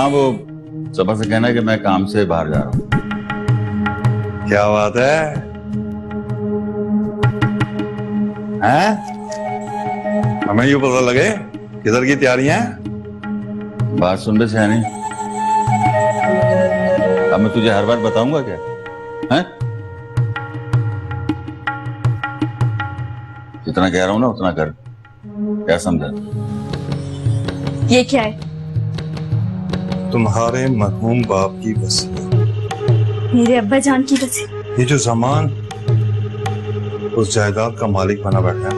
हाँ, वो सबा से कहना है कि मैं काम से बाहर जा रहा हूँ। क्या बात है? हैं? हमें यूं पता लगे किधर की तैयारियां हैं? बात सुन बे सयानी, अब मैं तुझे हर बार बताऊंगा क्या? हैं? जितना कह रहा हूं ना उतना कर। क्या समझा? ये क्या है? तुम्हारे मरहूम बाप की वसीयत। मेरे अब्बा जान की वसीयत? ये जो जमान उस जायदाद का मालिक बना बैठा है,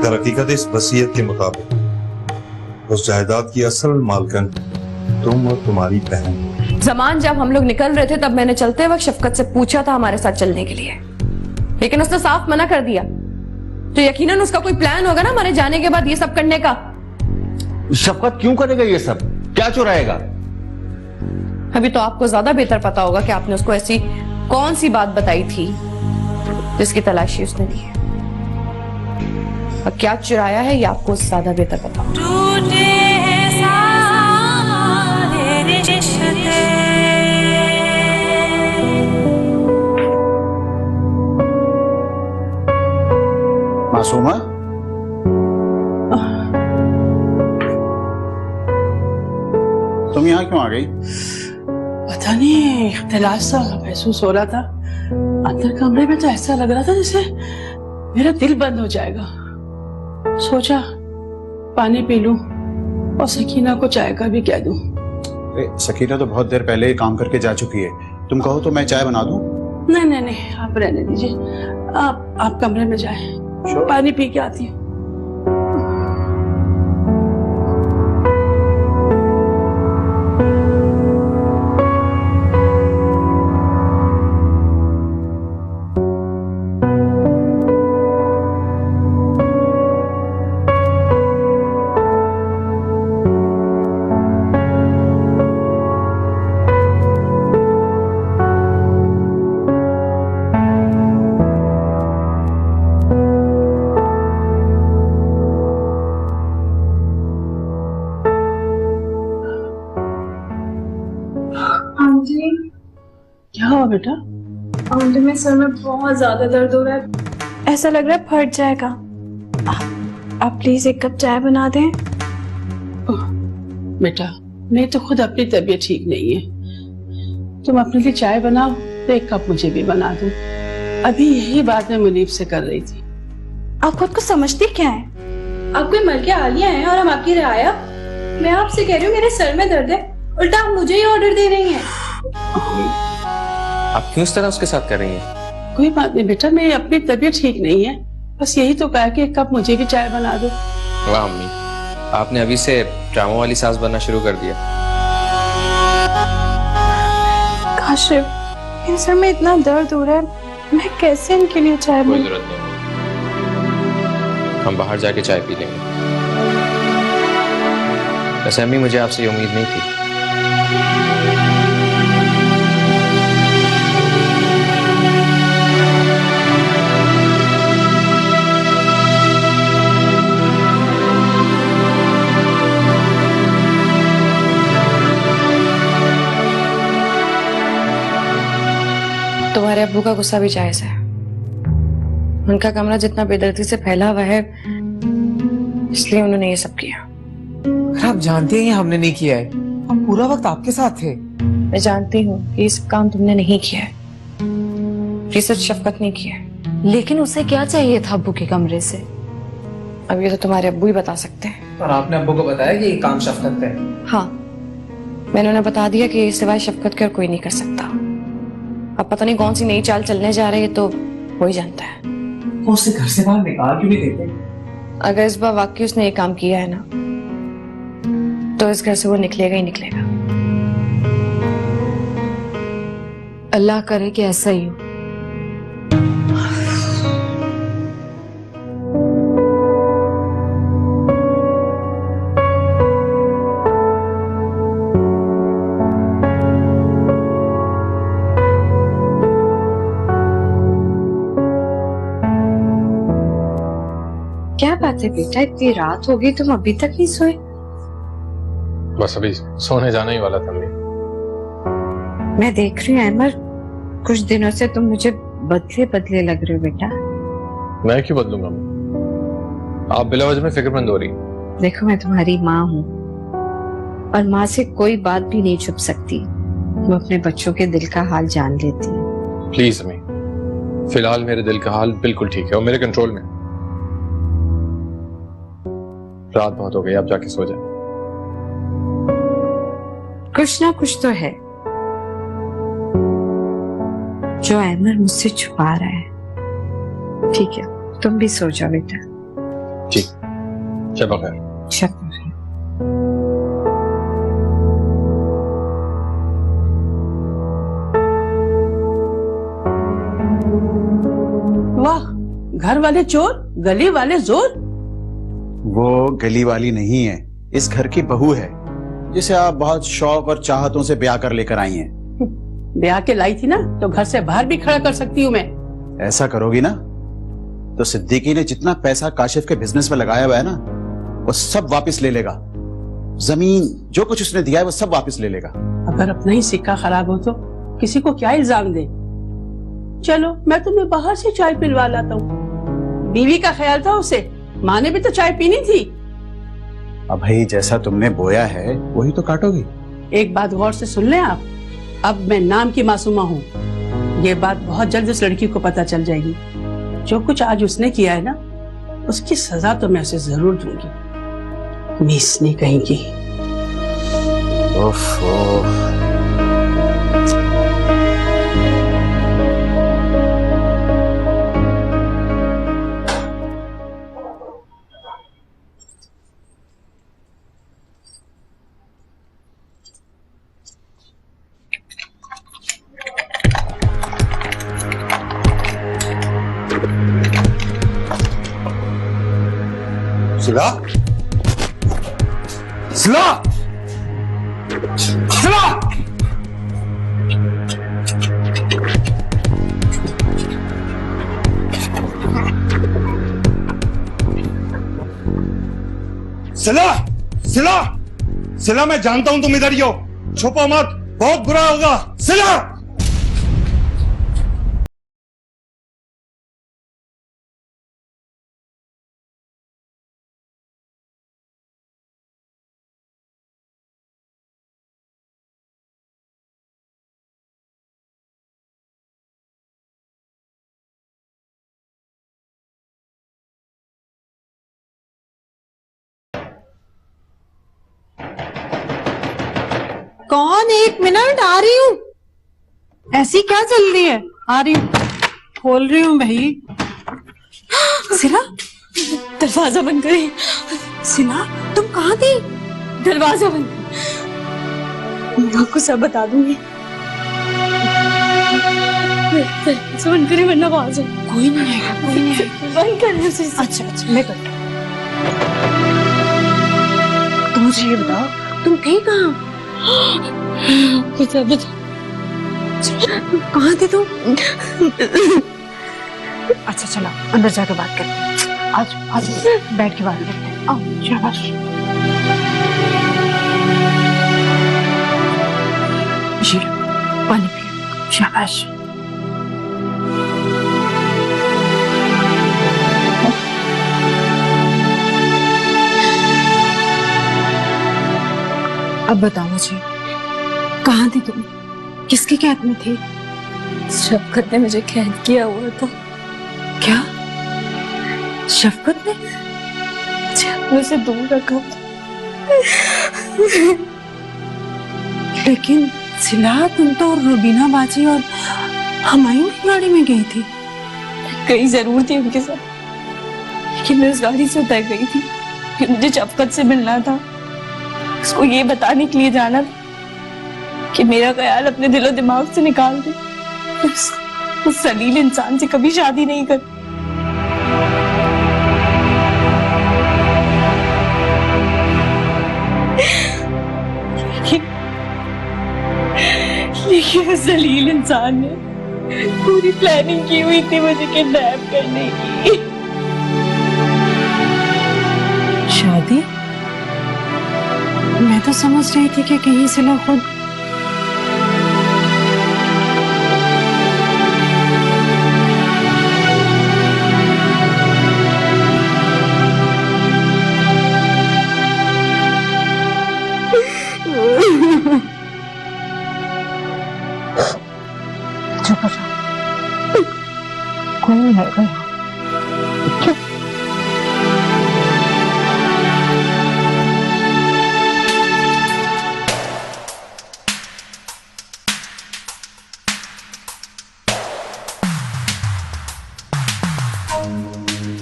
दर हकीकत इस वसीयत के मुताबिक उस जायदाद की असल मालकन तुम और तुम्हारी बहन। जमान जब हम लोग निकल रहे थे तब मैंने चलते वक्त शफकत से पूछा था हमारे साथ चलने के लिए, लेकिन उसने साफ मना कर दिया। तो यकीनन उसका कोई प्लान होगा ना हमारे जाने के बाद ये सब करने का। शफकत क्यों करेगा ये सब? क्या चुराएगा? अभी तो आपको ज्यादा बेहतर पता होगा कि आपने उसको ऐसी कौन सी बात बताई थी जिसकी तलाशी उसने दी है, और क्या चुराया है ये आपको ज्यादा बेहतर पता होगा। मासूमा, तुम यहाँ क्यों आ गई? पता नहीं, इख्तिलाफ सा महसूस हो रहा था। अंदर कमरे में तो ऐसा लग रहा था जैसे मेरा दिल बंद हो जाएगा। सोचा पानी पी लूं और सकीना को चाय का भी कह दूं। सकीना तो बहुत देर पहले ही काम करके जा चुकी है। तुम कहो तो मैं चाय बना दूं? नहीं नहीं नहीं, आप रहने दीजिए। आप कमरे में जाएं, पानी पी के आती हूँ। क्या हुआ बेटा? आंटी, मेरे सर में बहुत ज्यादा दर्द हो रहा है, ऐसा लग रहा है फट जाएगा। आप प्लीज एक कप चाय बना दें। बेटा मैं तो खुद अपनी तबीयत ठीक नहीं है, तुम अपने लिए चाय बनाओ तो एक कप मुझे भी बना दो। अभी यही बात मैं मुनीब से कर रही थी। आप खुद को समझती क्या है? आप कोई मलके आलिया हैं और हम आपकी रियाया। मैं आपसे कह रही हूँ मेरे सर में दर्द है, उल्टा आप मुझे ही ऑर्डर दे रही हैं। आप क्यों इस तरह उसके साथ कर रही हैं? कोई बात नहीं बेटा, मेरी अपनी तबीयत ठीक नहीं है, बस यही तो कहा कि एक कप मुझे भी चाय बना दो। वाह अम्मी, आपने अभी से ड्रामा वाली सास बनना शुरू कर दिया। काशिफ, मेरे सर में इतना दर्द हो रहा है, मैं कैसे इनके लिए चाय कोई बनाऊं? जरूरत नहीं, हम बाहर जाके चाय पी लेंगे। वैसे अम्मी मुझे आपसे ये उम्मीद नहीं थी। तुम्हारे अब्बू का गुस्सा भी जायज है। उनका कमरा जितना बेदर्दी से फैला हुआ है, इसलिए उन्होंने ये सब किया। आप जानते हैं हमने नहीं किया है, हम पूरा वक्त आपके साथ थे। मैं जानती हूँ कि ये सब काम तुमने नहीं किया है, ये सिर्फ शफकत ने किया है। लेकिन उसे क्या चाहिए था अब्बू के कमरे से? अब ये तो तुम्हारे अब्बू ही बता सकते हैं। और आपने अब्बू को बताया कि ये काम शफकत है? हाँ, मैंने उन्हें बता दिया कि सिवाय शफकत के और कोई नहीं कर सकता। अब पता नहीं कौन सी नई चाल चलने जा रही है, तो वो ही जानता है। तो उसे घर से बाहर निकाल क्यों नहीं देते? अगर इस बार वाकई उसने ये काम किया है ना, तो इस घर से वो निकलेगा ही निकलेगा। अल्लाह करे कि ऐसा ही हो। क्या बात है बेटा, इतनी रात हो गई, तुम अभी तक नहीं सोए? बस अभी सोने जाना ही वाला था मैं। मैं देख रही हूँ अहमद, कुछ दिनों से तुम मुझे बदले बदले लग रहे हो बेटा। मैं क्यों बदलूंगा? आप बिला वजह में फिक्रमंद हो रही। देखो मैं तुम्हारी माँ हूँ और माँ से कोई बात भी नहीं छुप सकती। वो अपने बच्चों के दिल का हाल जान लेती है। प्लीज अम्मी, फिलहाल मेरे दिल का हाल बिल्कुल ठीक है और मेरे कंट्रोल में। रात बहुत हो गई, आप जाके सो जाए। कुछ ना कुछ तो है जो अहमद मुझसे छुपा रहा है। ठीक है, तुम भी सो जाओ बेटा। ठीक, शब खैर। शब खैर। वाह, घर वाले चोर, गली वाले जोर। वो गली वाली नहीं है, इस घर की बहू है जिसे आप बहुत शौक और चाहतों से ब्याह कर लेकर आई हैं। ब्याह के लाई थी ना तो घर से बाहर भी खड़ा कर सकती हूँ मैं। ऐसा करोगी ना तो सिद्दीकी ने जितना पैसा काशिफ के बिजनेस में लगाया हुआ है ना, वो सब वापस ले लेगा। जमीन, जो कुछ उसने दिया है वो सब वापस ले लेगा। अगर अपना ही सिक्का खराब हो तो किसी को क्या इल्जाम दे। चलो मैं तुम्हें बाहर से चाय पिलवा लाता हूँ। बीवी का ख्याल था उसे, माँ ने भी तो चाय पीनी थी। अब भाई जैसा तुमने बोया है वही तो काटोगी। एक बात गौर से सुन लें आप, अब मैं नाम की मासूमा हूँ। ये बात बहुत जल्द उस लड़की को पता चल जाएगी। जो कुछ आज उसने किया है ना, उसकी सजा तो मैं उसे जरूर दूंगी। मिस नहीं कहेंगी। सिला, सिला, सिला। सिला, सिला, सिला, मैं जानता हूं तुम इधर ही हो। छुपो मत, बहुत बुरा होगा। सिला। कौन? एक मिनट, आ रही हूँ। ऐसी क्या चल रही है? आ रही हूँ, खोल रही हूँ भाई। सिला, दरवाजा बंद करें। सिला तुम कहाँ थी? दरवाजा बंद। मैं आपको सब बता दूंगी। दरवाजा बंद करें वरना आवाज है। कोई नहीं आएगा, कोई नहीं आएगा। बंद करने से। अच्छा अच्छा, मैं कर। तुम मुझे ये बताओ, तुम थे कहाँ? बता बता। कहाँ थे तुम? अच्छा चलो अंदर जाकर बात करते हैं। आज आज बैठ के बात करते हैं। आओ, शाबाश। जी, पानी पियो। शाबाश। अब बताओ मुझे, कहाँ थी तुम? किसके कैद में थी? शफकत ने मुझे कैद किया हुआ था। क्या? शफकत ने मुझे अपने से दूर रखा था। लेकिन सिला, तुम तो रुबीना बाजी और हुमायूं की गाड़ी में गई थी। गई जरूर थी उनके साथ, लेकिन मैं उस गाड़ी से उतर गई थी कि मुझे शफकत से मिलना था। उसको ये बताने के लिए जाना था कि मेरा ख्याल अपने दिलो दिमाग से निकाल दे। उस जलील इंसान से कभी शादी नहीं कर। लेकिन उस जलील इंसान ने पूरी प्लानिंग की हुई थी मुझे किडनैप करने की। शादी? मैं तो समझ रही थी कि कहीं से ना खुद कोई नहीं आएगा।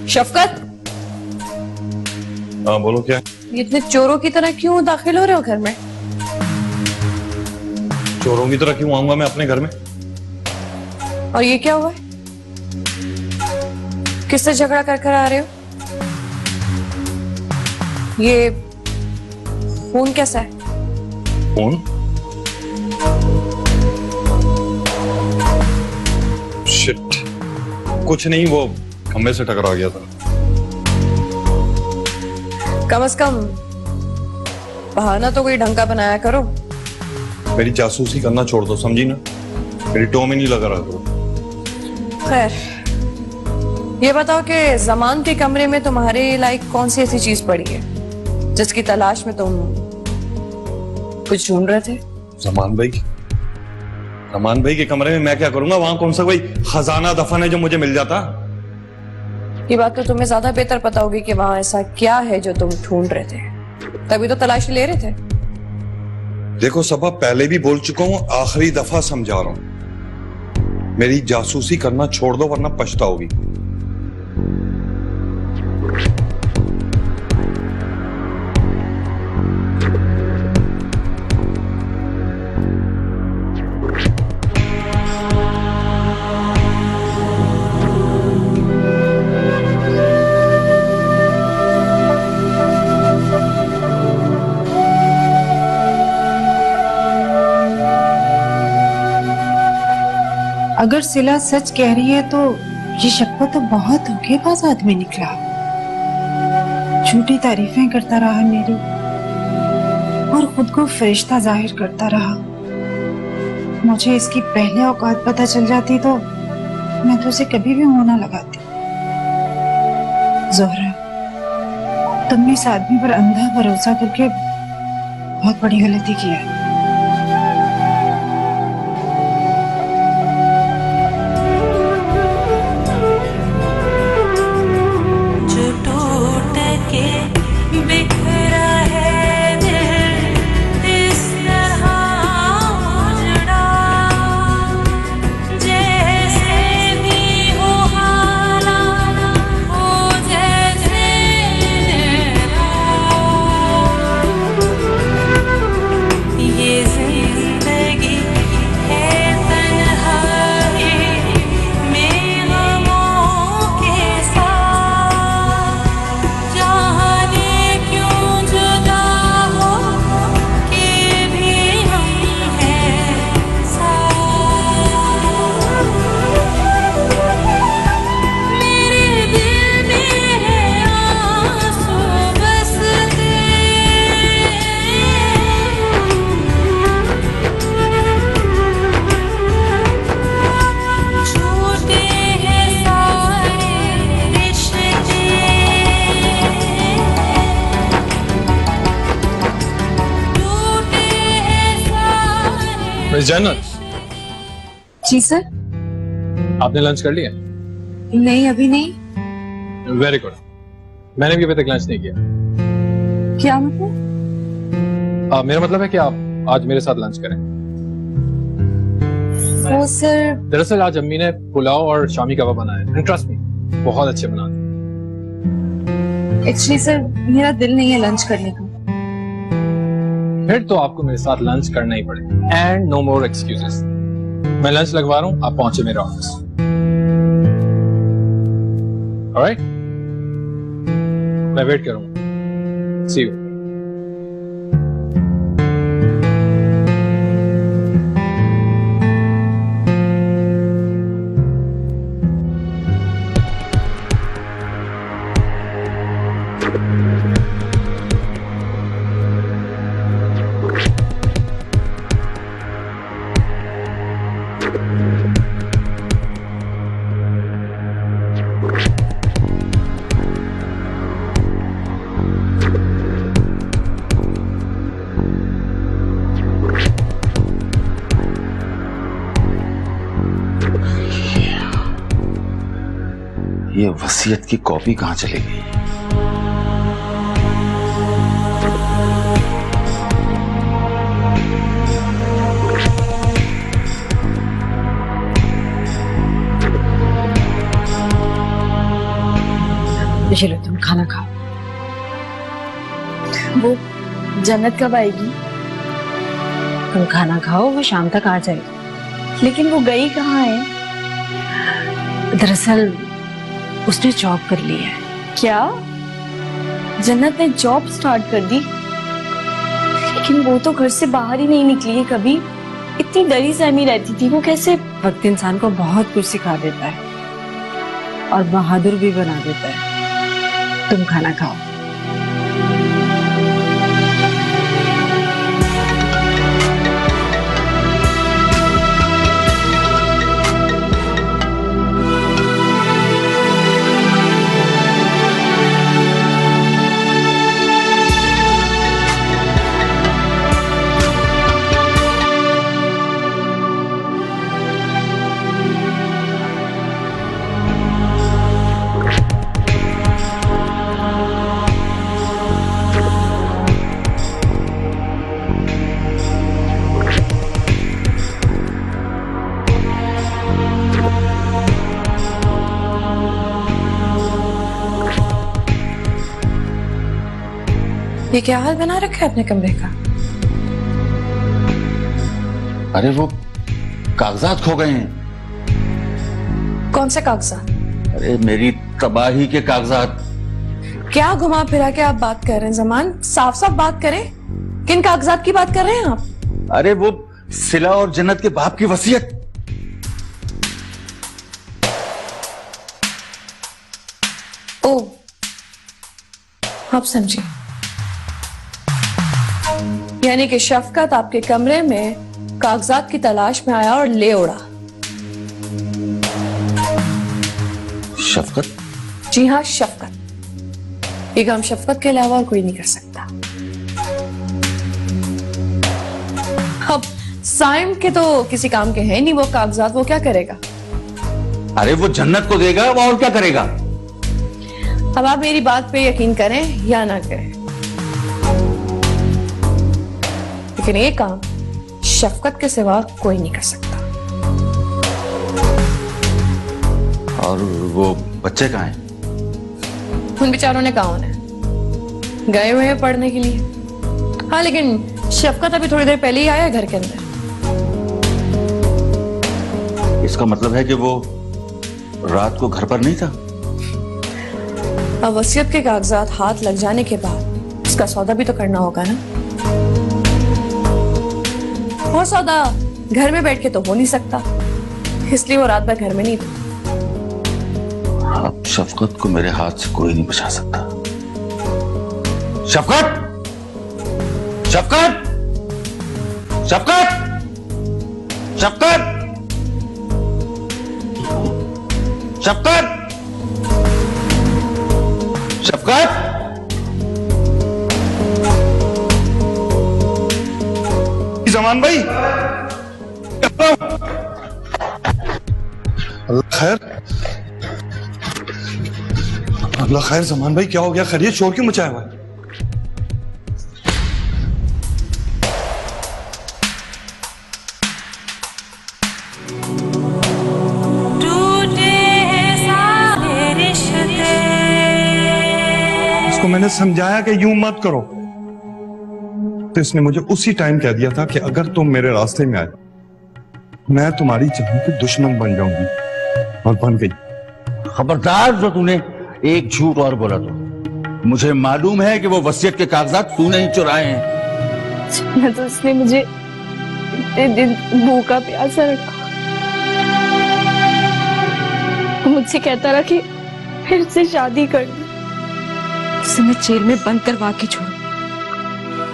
शफकत, हाँ बोलो क्या? ये इतने चोरों की तरह क्यों दाखिल हो रहे हो घर में? चोरों की तरह क्यों आऊंगा मैं अपने घर में? और ये क्या हुआ है? किससे झगड़ा कर कर आ रहे हो? ये फोन कैसा है? फोन? शिट, कुछ नहीं, वो खंबे से टकरा गया था। कम से कम बहाना तो कोई ढंग का बनाया करो। मेरी जासूसी करना छोड़ दो, समझी ना? मेरी टो में नहीं लगा रहा करो। खैर, ये बताओ कि जमान के कमरे में तुम्हारे लायक कौन सी ऐसी चीज पड़ी है जिसकी तलाश में तुम कुछ ढूंढ रहे थे? जमान भाई के कमरे में मैं क्या करूंगा? वहां कौन सा कोई खजाना दफन है जो मुझे मिल जाता? ये बात तो तुम्हें ज्यादा बेहतर पता होगी कि वहां ऐसा क्या है जो तुम ढूंढ रहे थे, तभी तो तलाशी ले रहे थे। देखो सबा, पहले भी बोल चुका हूं, आखिरी दफा समझा रहा हूं, मेरी जासूसी करना छोड़ दो वरना पछताओगी। अगर सिला सच कह रही है तो ये शक्कर तो बहुत धोखेबाज आदमी निकला। झूठी तारीफें करता रहा मेरी और खुद को फरिश्ता जाहिर करता रहा। मुझे इसकी पहले औकात पता चल जाती तो मैं तो उसे कभी भी मुंह ना लगाती। जोहरा, तुमने इस आदमी पर अंधा भरोसा करके बहुत बड़ी गलती की है। मिस जन्नत, जी सर। आपने लंच कर लिया? नहीं, अभी नहीं। Very good. मैंने भी अभी तक लंच नहीं किया। क्या मतलब? मेरा मतलब है कि आप आज मेरे साथ लंच करें। वो सर, दरअसल आज अम्मी ने पुलाव और शामी कबाब बनाए। ट्रस्ट मी, बहुत अच्छे बनाते। एक्चुअली सर, मेरा दिल नहीं है लंच करने का। फिर तो आपको मेरे साथ लंच करना ही पड़ेगा। And no more excuses. मैं लंच लगवा रहा हूं, आप पहुंचे मेरे ऑफिस। ऑलराइट, मैं वेट करूंगा। सी यू। ये वसीयत की कॉपी कहां चली गई? चलो तुम खाना खाओ। वो जन्नत कब आएगी? तुम खाना खाओ, वो शाम तक आ जाएगी। लेकिन वो गई कहाँ है? दरअसल उसने जॉब कर ली है। क्या जन्नत ने जॉब स्टार्ट कर दी? लेकिन वो तो घर से बाहर ही नहीं निकली है कभी। इतनी डरी सहमी रहती थी, वो कैसे? वक्त इंसान को बहुत कुछ सिखा देता है और बहादुर भी बना देता है। तुम खाना खाओ। ये क्या हाल बना रखा है अपने कमरे का? अरे वो कागजात खो गए हैं। कौन से कागजात? अरे मेरी तबाही के कागजात। क्या घुमा फिरा के आप बात कर रहे हैं जमान? साफ साफ बात करें। किन कागजात की बात कर रहे हैं आप? अरे वो सिला और जन्नत के बाप की वसीयत। ओ, आप समझिए। यानी कि शफकत आपके कमरे में कागजात की तलाश में आया और ले उड़ा। शफकत? जी हाँ, शफकत। ये काम शफकत के अलावा और कोई नहीं कर सकता। अब साइम के तो किसी काम के हैं नहीं वो कागजात, वो क्या करेगा? अरे वो जन्नत को देगा, वो और क्या करेगा? अब आप मेरी बात पे यकीन करें या ना करें, लेकिन ये काम शफकत के सिवा कोई नहीं कर सकता। और वो बच्चे कहाँ हैं? उन बेचारों ने कहा होना है, गए हुए हैं पढ़ने के लिए। हाँ, लेकिन शफकत अभी थोड़ी देर पहले ही आया घर के अंदर। इसका मतलब है कि वो रात को घर पर नहीं था। अब वसीयत के कागजात हाथ लग जाने के बाद उसका सौदा भी तो करना होगा ना। वो सौदा घर में बैठ के तो हो नहीं सकता, इसलिए वो रात भर घर में नहीं था। अब शफकत को मेरे हाथ से कोई नहीं बचा सकता। शफकत! शफकत! शफकत! शफकत! शफकत! शफकत! जमान भाई, अल्लाह खैर, अल्लाह खैर। जमान भाई क्या हो गया? खैरियत? शोर क्यों मचाया हुआ है? इसको मैंने समझाया कि यूं मत करो, तो इसने मुझे उसी टाइम कह दिया था कि अगर तुम मेरे रास्ते में आए मैं तुम्हारी जान की दुश्मन बन जाऊंगी, और बन गई। खबरदार जो तूने एक झूठ और बोला तो। मुझे मालूम है कि वो वसीयत के कागजात तूने ही चुराए हैं। तो उसने मुझे इतने दिन भूखा प्यासा रखा, मुझसे कहता रहा कि फिर से शादी कर दी। उसे मैं जेल में बंद करवा के छोड़।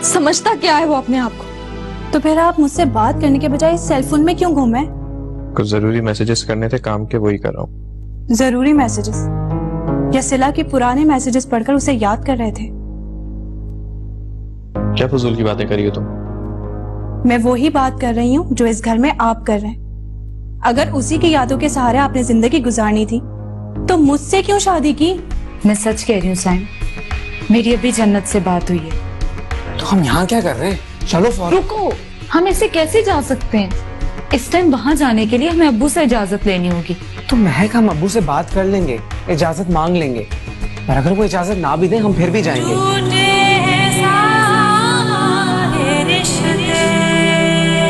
समझता क्या है वो अपने आप को? तो फिर आप मुझसे बात करने के बजाय सेलफोन में क्यों घूमे? कुछ जरूरी मैसेजेस करने थे काम के, वही कर रहा हूँ। जरूरी मैसेजेस? या सिला के पुराने मैसेजेस पढ़कर उसे याद कर रहे थे? क्या फजूल की बातें करी हो तुम? मैं वही बात कर रही हूँ जो इस घर में आप कर रहे हैं। अगर उसी की यादों के सहारे आपने जिंदगी गुजारनी थी तो मुझसे क्यों शादी की? मैं सच कह रही हूँ साइम, मेरी अभी जन्नत से बात हुई है। तो हम यहाँ क्या कर रहे हैं? चलो फौरन। रुको, हम ऐसे कैसे जा सकते हैं? इस टाइम वहाँ जाने के लिए हमें अब्बू से इजाजत लेनी होगी। तो महक, हम अब्बू से बात कर लेंगे, इजाजत मांग लेंगे, पर अगर वो इजाजत ना भी दे हम फिर भी जाएंगे।